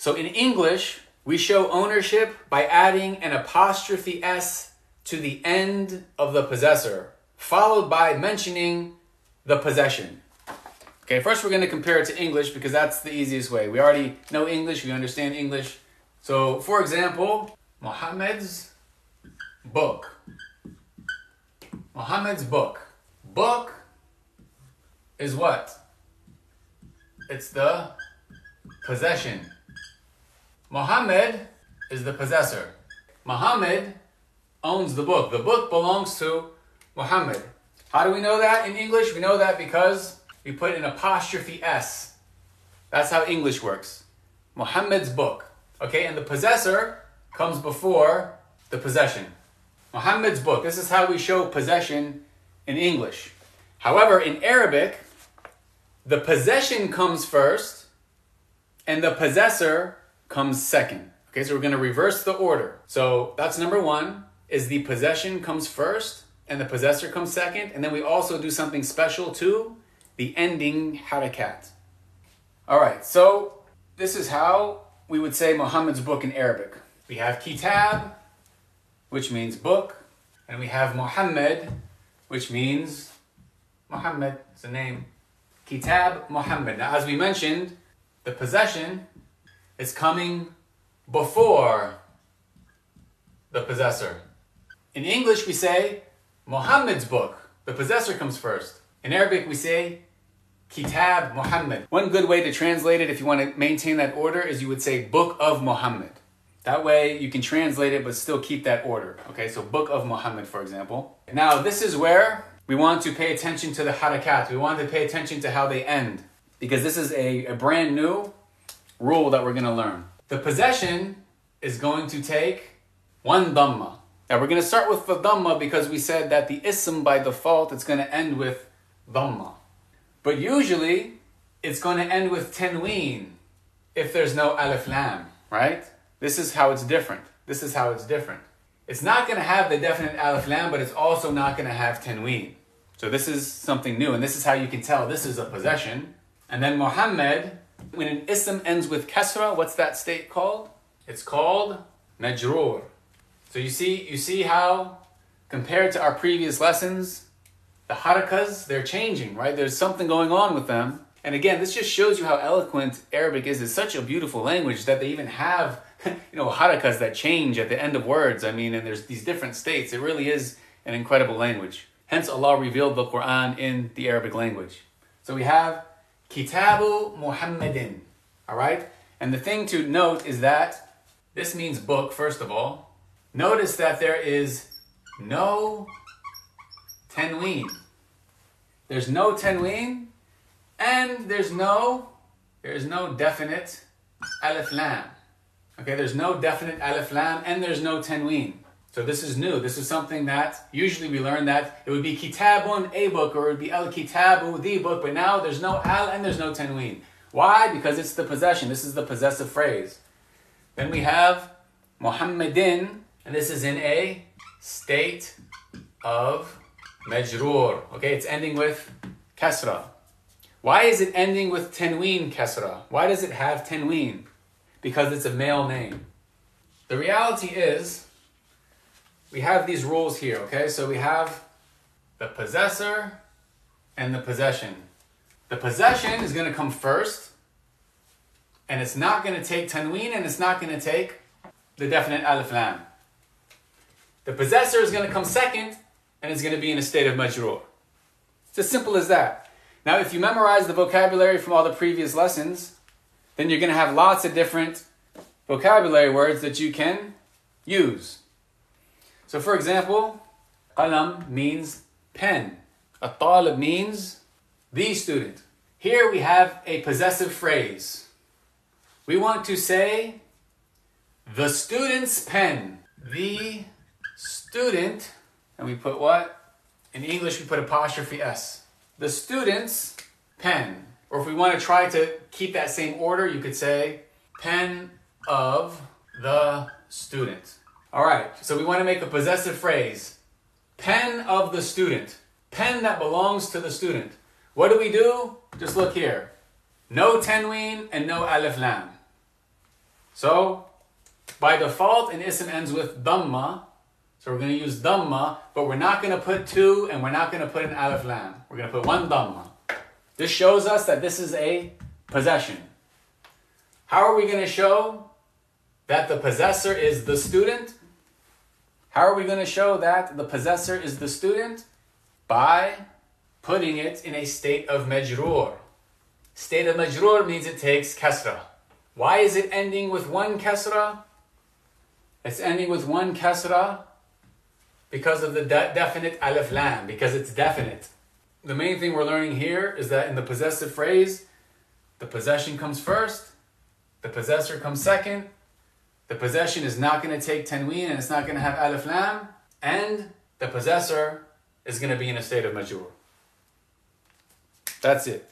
So in English, we show ownership by adding an apostrophe S to the end of the possessor, followed by mentioning the possession. Okay, first we're going to compare it to English because that's the easiest way. We already know English, we understand English. So, for example, Muhammad's book. Muhammad's book. Book is what? It's the possession. Muhammad is the possessor. Muhammad owns the book. The book belongs to Muhammad. How do we know that in English? We know that because we put an apostrophe S. That's how English works. Muhammad's book. Okay, and the possessor comes before the possession. Muhammad's book. This is how we show possession in English. However, in Arabic, the possession comes first and the possessor comes second. Okay, so we're going to reverse the order. So that's number one, is the possession comes first and the possessor comes second. And then we also do something special to the ending harakat. All right, so this is how we would say Muhammad's book in Arabic. We have kitab, which means book, and we have Muhammad, which means Muhammad, it's a name. Kitab Muhammad. Now, as we mentioned, the possession is coming before the possessor. In English, we say Muhammad's book. The possessor comes first. In Arabic, we say Kitab Muhammad. One good way to translate it, if you want to maintain that order, is you would say Book of Muhammad. That way you can translate it but still keep that order. Okay, so Book of Muhammad, for example. Now this is where we want to pay attention to the harakat. We want to pay attention to how they end, because this is a brand new rule that we're going to learn. The possession is going to take one dhamma. Now we're going to start with the dhamma because we said that the ism by default, it's going to end with dhamma. But usually, it's going to end with tanween if there's no alif lam, right? This is how it's different. This is how it's different. It's not going to have the definite alif lam, but it's also not going to have tanween. So this is something new, and this is how you can tell this is a possession. And then Muhammad, when an ism ends with kasra, what's that state called? It's called majroor. So you see how, compared to our previous lessons, the harakas, they're changing, right? There's something going on with them. And again, this just shows you how eloquent Arabic is. It's such a beautiful language that they even have, harakas that change at the end of words. I mean, and there's these different states. It really is an incredible language. Hence, Allah revealed the Quran in the Arabic language. So we have Kitabu Muhammadin, all right? And the thing to note is that this means book, first of all. Notice that there is no tanween. There's no tanween, and there's no definite alif lam. Okay, there's no definite alif lam, and there's no tanween. So this is new. This is something that usually we learn that it would be kitabun, a book, or it would be al-kitabu, the book, but now there's no al and there's no tanween. Why? Because it's the possession. This is the possessive phrase. Then we have Muhammadin, and this is in a state of majroor. Okay, it's ending with kasra. Why is it ending with tanween kasra? Why does it have tanween? Because it's a male name. The reality is, we have these rules here, okay? So we have the possessor and the possession. The possession is going to come first, and it's not going to take tanween, and it's not going to take the definite alif lam. The possessor is going to come second, and it's going to be in a state of majroor. It's as simple as that. Now, if you memorize the vocabulary from all the previous lessons, then you're going to have lots of different vocabulary words that you can use. So, for example, qalam means pen. At-talib means the student. Here we have a possessive phrase. We want to say the student's pen. The student, and we put what? In English, we put apostrophe S. The student's pen. Or if we want to try to keep that same order, you could say pen of the student. All right, so we want to make a possessive phrase. Pen of the student. Pen that belongs to the student. What do? Just look here. No tanween and no alif lam. So, by default, an ism ends with dhamma. So we're going to use dhamma, but we're not going to put two and we're not going to put an alif lam. We're going to put one dhamma. This shows us that this is a possession. How are we going to show that the possessor is the student? How are we going to show that the possessor is the student? By putting it in a state of majroor. State of majroor means it takes kasra. Why is it ending with one kasra? It's ending with one kasra because of the definite alif lam, because it's definite. The main thing we're learning here is that in the possessive phrase, the possession comes first, the possessor comes second, the possession is not going to take tanween and it's not going to have alif lam, and the possessor is going to be in a state of majroor. That's it.